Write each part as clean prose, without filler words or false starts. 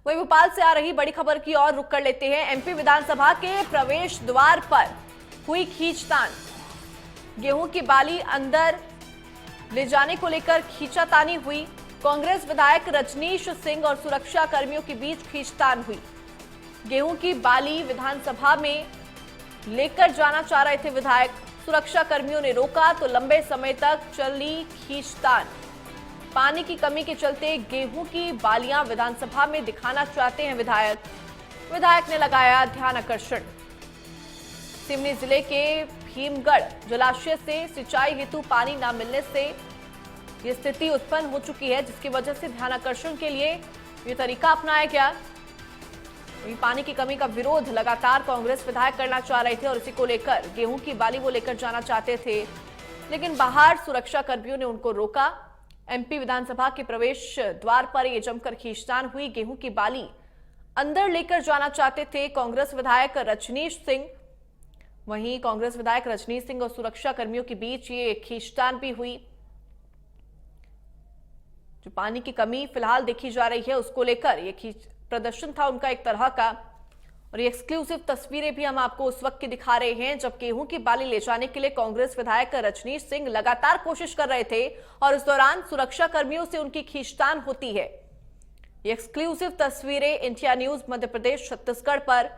वहीं भोपाल से आ रही बड़ी खबर की ओर रुख कर लेते हैं। एमपी विधानसभा के प्रवेश द्वार पर हुई खींचतान। गेहूं की बाली अंदर ले जाने को लेकर खींचातानी हुई। कांग्रेस विधायक रजनीश सिंह और सुरक्षा कर्मियों के बीच खींचतान हुई। गेहूं की बाली विधानसभा में लेकर जाना चाह रहे थे विधायक, सुरक्षा कर्मियों ने रोका तो लंबे समय तक चली खींचतान। पानी की कमी के चलते गेहूं की बालियां विधानसभा में दिखाना चाहते हैं विधायक ने लगाया ध्यान आकर्षण। सिवनी जिले के भीमगढ़ जलाशय से सिंचाई हेतु पानी न मिलने से यह स्थिति उत्पन्न हो चुकी है, जिसकी वजह से ध्यान आकर्षण के लिए यह तरीका अपनाया गया। पानी की कमी का विरोध लगातार कांग्रेस विधायक करना चाह रहे थे और इसी को लेकर गेहूं की बाली वो लेकर जाना चाहते थे, लेकिन बाहर सुरक्षा कर्मियों ने उनको रोका। एमपी विधानसभा के प्रवेश द्वार पर यह जमकर खींचतान हुई। गेहूं की बाली अंदर लेकर जाना चाहते थे कांग्रेस विधायक रजनीश सिंह। वहीं कांग्रेस विधायक रजनीश सिंह और सुरक्षा कर्मियों के बीच ये खींचतान भी हुई। जो पानी की कमी फिलहाल देखी जा रही है उसको लेकर ये प्रदर्शन था उनका एक तरह का। और ये एक्सक्लूसिव तस्वीरें भी हम आपको उस वक्त की दिखा रहे हैं जब गेहूं की बाली ले जाने के लिए कांग्रेस विधायक रजनीश सिंह लगातार कोशिश कर रहे थे और इस दौरान सुरक्षा कर्मियों से उनकी खींचतान होती है। ये एक्सक्लूसिव तस्वीरें इंडिया न्यूज मध्य प्रदेश छत्तीसगढ़ पर,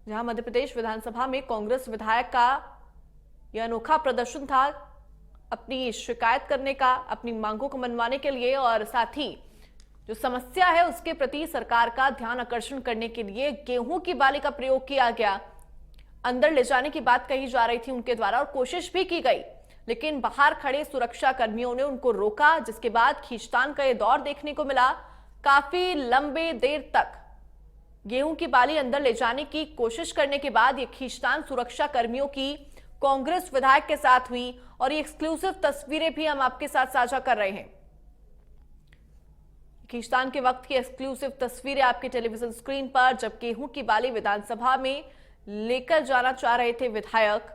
जहां मध्य प्रदेश विधानसभा में कांग्रेस विधायक का यह अनोखा प्रदर्शन था अपनी शिकायत करने का, अपनी मांगों को मनवाने के लिए और साथ ही जो समस्या है उसके प्रति सरकार का ध्यान आकर्षण करने के लिए गेहूं की बाली का प्रयोग किया गया। अंदर ले जाने की बात कही जा रही थी उनके द्वारा और कोशिश भी की गई, लेकिन बाहर खड़े सुरक्षा कर्मियों ने उनको रोका, जिसके बाद खींचतान का यह दौर देखने को मिला। काफी लंबे देर तक गेहूं की बाली अंदर ले जाने की कोशिश करने के बाद यह खींचतान सुरक्षा कर्मियों की कांग्रेस विधायक के साथ हुई और ये एक्सक्लूसिव तस्वीरें भी हम आपके साथ साझा कर रहे हैं। खींचतान के वक्त की एक्सक्लूसिव तस्वीरें आपके टेलीविजन स्क्रीन पर, जब गेहूं की बाली विधानसभा में लेकर जाना चाह रहे थे विधायक,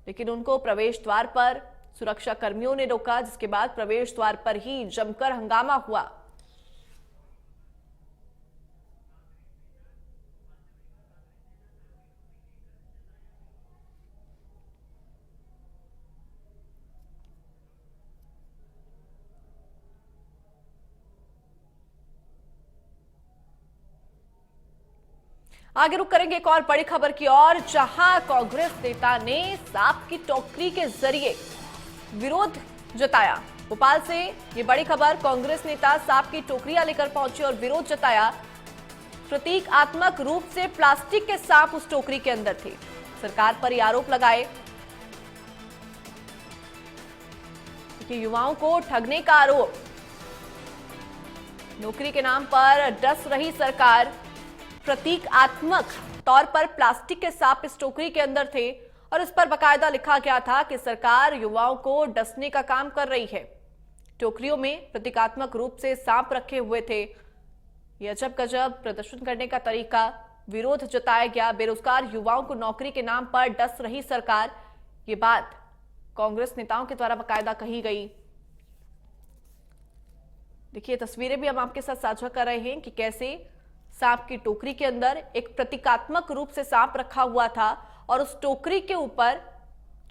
लेकिन उनको प्रवेश द्वार पर सुरक्षा कर्मियों ने रोका, जिसके बाद प्रवेश द्वार पर ही जमकर हंगामा हुआ। आगे रुक करेंगे एक और बड़ी खबर की ओर, जहां कांग्रेस नेता ने सांप की टोकरी के जरिए विरोध जताया। भोपाल से ये बड़ी खबर, कांग्रेस नेता सांप की टोकरियां लेकर पहुंचे और विरोध जताया। प्रतीकात्मक रूप से प्लास्टिक के सांप उस टोकरी के अंदर थे। सरकार पर ये आरोप लगाए कि युवाओं को ठगने का आरोप, नौकरी के नाम पर डस रही सरकार। प्रतीकात्मक तौर पर प्लास्टिक के सांप इस टोकरी के अंदर थे और इस पर बकायदा लिखा गया था कि सरकार युवाओं को डसने का काम कर रही है। टोकरियों में प्रतीकात्मक रूप से सांप रखे हुए थे। यह अजब गजब प्रदर्शन करने का तरीका, विरोध जताया गया। बेरोजगार युवाओं को नौकरी के नाम पर डस रही सरकार, ये बात कांग्रेस नेताओं के द्वारा बकायदा कही गई। देखिए तस्वीरें भी हम आपके साथ साझा कर रहे हैं कि कैसे सांप की टोकरी के अंदर एक प्रतीकात्मक रूप से सांप रखा हुआ था और उस टोकरी के ऊपर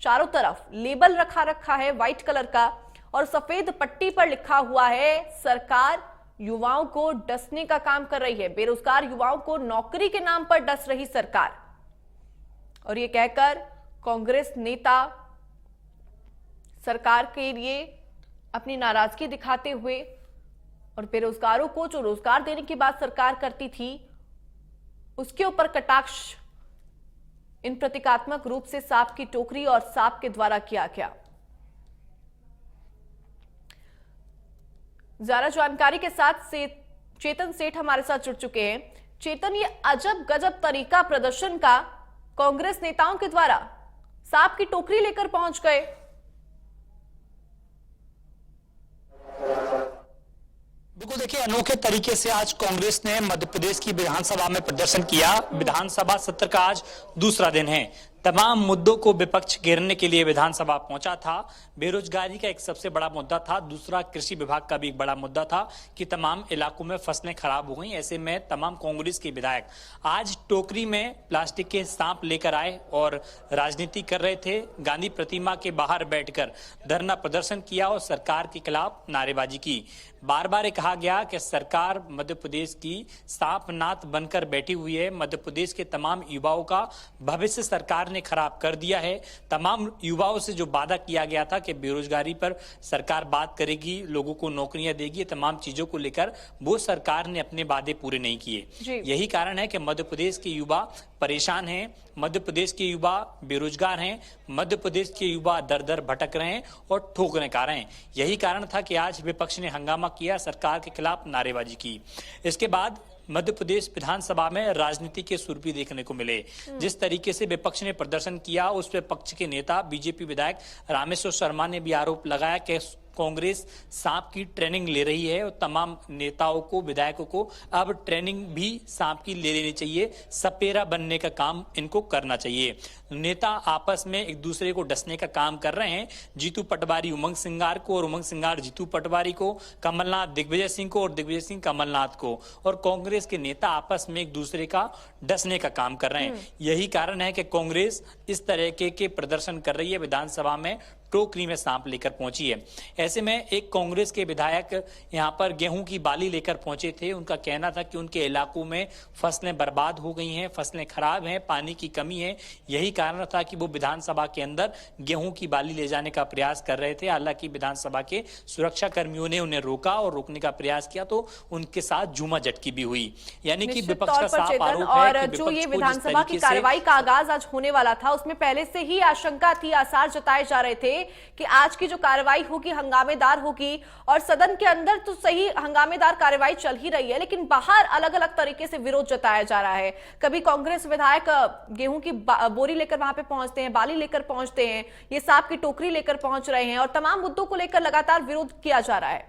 चारों तरफ लेबल रखा है व्हाइट कलर का और सफेद पट्टी पर लिखा हुआ है सरकार युवाओं को डसने का काम कर रही है। बेरोजगार युवाओं को नौकरी के नाम पर डस रही सरकार। और ये कहकर कांग्रेस नेता सरकार के लिए अपनी नाराजगी दिखाते हुए और बेरोजगारों को जो रोजगार देने की बात सरकार करती थी उसके ऊपर कटाक्ष इन प्रतीकात्मक रूप से सांप की टोकरी और सांप के द्वारा किया गया। ज्यादा जानकारी के साथ चेतन सेठ हमारे साथ जुड़ चुके हैं। चेतन, ये अजब गजब तरीका प्रदर्शन का कांग्रेस नेताओं के द्वारा, सांप की टोकरी लेकर पहुंच गए। बिल्कुल देखिए, अनोखे तरीके से आज कांग्रेस ने मध्य प्रदेश की विधानसभा में प्रदर्शन किया। विधानसभा सत्र का आज दूसरा दिन है। तमाम मुद्दों को विपक्ष घेरने के लिए विधानसभा पहुंचा था। बेरोजगारी का एक सबसे बड़ा मुद्दा था, दूसरा कृषि विभाग का भी एक बड़ा मुद्दा था कि तमाम इलाकों में फसलें खराब हो गई। ऐसे में तमाम कांग्रेस के विधायक आज टोकरी में प्लास्टिक के सांप लेकर आए और राजनीति कर रहे थे। गांधी प्रतिमा के बाहर बैठकर धरना प्रदर्शन किया और सरकार के खिलाफ नारेबाजी की। बार बार ये कहा गया कि सरकार मध्य प्रदेश की सांपनाथ बनकर बैठी हुई है। मध्य प्रदेश के तमाम युवाओं का भविष्य सरकार ने खराब कर दिया है। तमाम युवाओं से जो वादा किया गया था कि बेरोजगारी पर सरकार बात करेगी, लोगों को नौकरियां देगी, तमाम चीजों को लेकर वो सरकार ने अपने वादे पूरे नहीं किए। यही कारण है कि मध्य प्रदेश के युवा परेशान हैं, मध्य प्रदेश के युवा बेरोजगार हैं, मध्य प्रदेश के युवा दर दर भटक रहे हैं और ठोकरें खा रहे हैं। यही कारण था कि आज विपक्ष ने हंगामा किया, सरकार के खिलाफ नारेबाजी की। इसके बाद मध्य प्रदेश विधानसभा में राजनीति के सुर भी देखने को मिले। जिस तरीके से विपक्ष ने प्रदर्शन किया, उस पर पक्ष के नेता बीजेपी विधायक रामेश्वर शर्मा ने भी आरोप लगाया कि कांग्रेस सांप की ट्रेनिंग ले रही है और तमाम नेताओं को, विधायकों को अब ट्रेनिंग भी सांप की ले लेनी चाहिए। सपेरा बनने का काम इनको करना चाहिए। नेता आपस में एक दूसरे को डसने का काम कर रहे हैं। जीतू पटवारी उमंग सिंगार को और उमंग सिंगार जीतू पटवारी को, कमलनाथ दिग्विजय सिंह को और दिग्विजय सिंह कमलनाथ को, और कांग्रेस के नेता आपस में एक दूसरे का डसने का काम कर रहे हैं। यही कारण है कि कांग्रेस इस तरह के प्रदर्शन कर रही है। विधानसभा में टोकरी में सांप लेकर पहुंची है। ऐसे में एक कांग्रेस के विधायक यहां पर गेहूं की बाली लेकर पहुंचे थे। उनका कहना था कि उनके इलाकों में फसलें बर्बाद हो गई हैं, फसलें खराब हैं, पानी की कमी है। यही कारण था कि वो विधानसभा के अंदर गेहूं की बाली ले जाने का प्रयास कर रहे थे। हालांकि विधानसभा के सुरक्षा कर्मियों ने उन्हें रोका और रोकने का प्रयास किया तो उनके साथ झूमा झटकी भी हुई। यानी कि विपक्ष का साफ आरोप है कि जो ये विधानसभा की कार्रवाई का आगाज आज होने वाला था, उसमें पहले से ही आशंका थी, आसार जताए जा रहे थे कि आज की जो कार्रवाई होगी हंगामेदार होगी। और सदन के अंदर तो सही हंगामेदार कार्रवाई चल ही रही है, लेकिन बाहर अलग अलग तरीके से विरोध जताया जा रहा है। कभी कांग्रेस विधायक गेहूं की बोरी लेकर वहां पे पहुंचते हैं, बाली लेकर पहुंचते हैं, ये सांप की टोकरी लेकर पहुंच रहे हैं और तमाम मुद्दों को लेकर लगातार विरोध किया जा रहा है।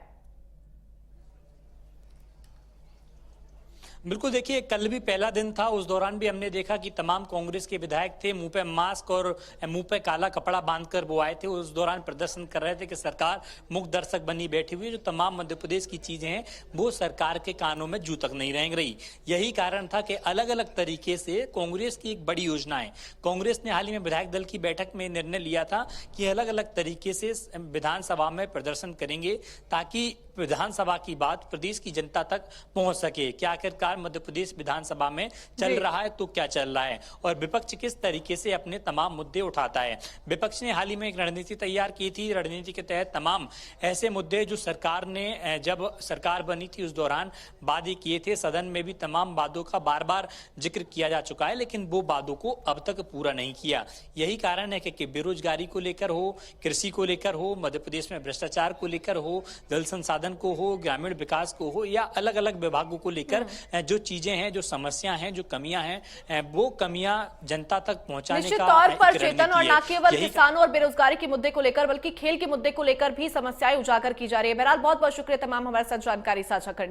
बिल्कुल, देखिए कल भी पहला दिन था, उस दौरान भी हमने देखा कि तमाम कांग्रेस के विधायक थे, मुंह पे मास्क और मुंह पे काला कपड़ा बांधकर वो आए थे। उस दौरान प्रदर्शन कर रहे थे कि सरकार मूक दर्शक बनी बैठी हुई है। जो तमाम मध्य प्रदेश की चीजें हैं वो सरकार के कानों में जू तक नहीं रेंग रही। यही कारण था कि अलग अलग तरीके से कांग्रेस की एक बड़ी योजना है। कांग्रेस ने हाल ही में विधायक दल की बैठक में निर्णय लिया था कि अलग अलग तरीके से विधानसभा में प्रदर्शन करेंगे ताकि विधानसभा की बात प्रदेश की जनता तक पहुंच सके। क्या आखिरकार मध्य प्रदेश विधानसभा में चल रहा है तो क्या चल रहा है और विपक्ष किस तरीके से अपने तमाम मुद्दे उठाता है। विपक्ष ने हाल ही में एक रणनीति तैयार की थी। रणनीति के तहत तमाम ऐसे मुद्दे जो सरकार ने जब सरकार बनी थी उस दौरान वादे किए थे, सदन में भी तमाम वादों का बार बार जिक्र किया जा चुका है, लेकिन वो वादों को अब तक पूरा नहीं किया। यही कारण है कि बेरोजगारी को लेकर हो, कृषि को लेकर हो, मध्य प्रदेश में भ्रष्टाचार को लेकर हो, जल संसाधन को हो, ग्रामीण विकास को हो, या अलग अलग विभागों को लेकर जो चीजें हैं, जो समस्या हैं, जो कमियां हैं, वो कमियां जनता तक पहुंचाने निश्चित का तौर पर चेतन, और न केवल किसानों और बेरोजगारी के मुद्दे को लेकर बल्कि खेल के मुद्दे को लेकर भी समस्याएं उजागर की जा रही है। बहरहाल बहुत बहुत शुक्रिया तमाम हमारे साथ जानकारी साझा करने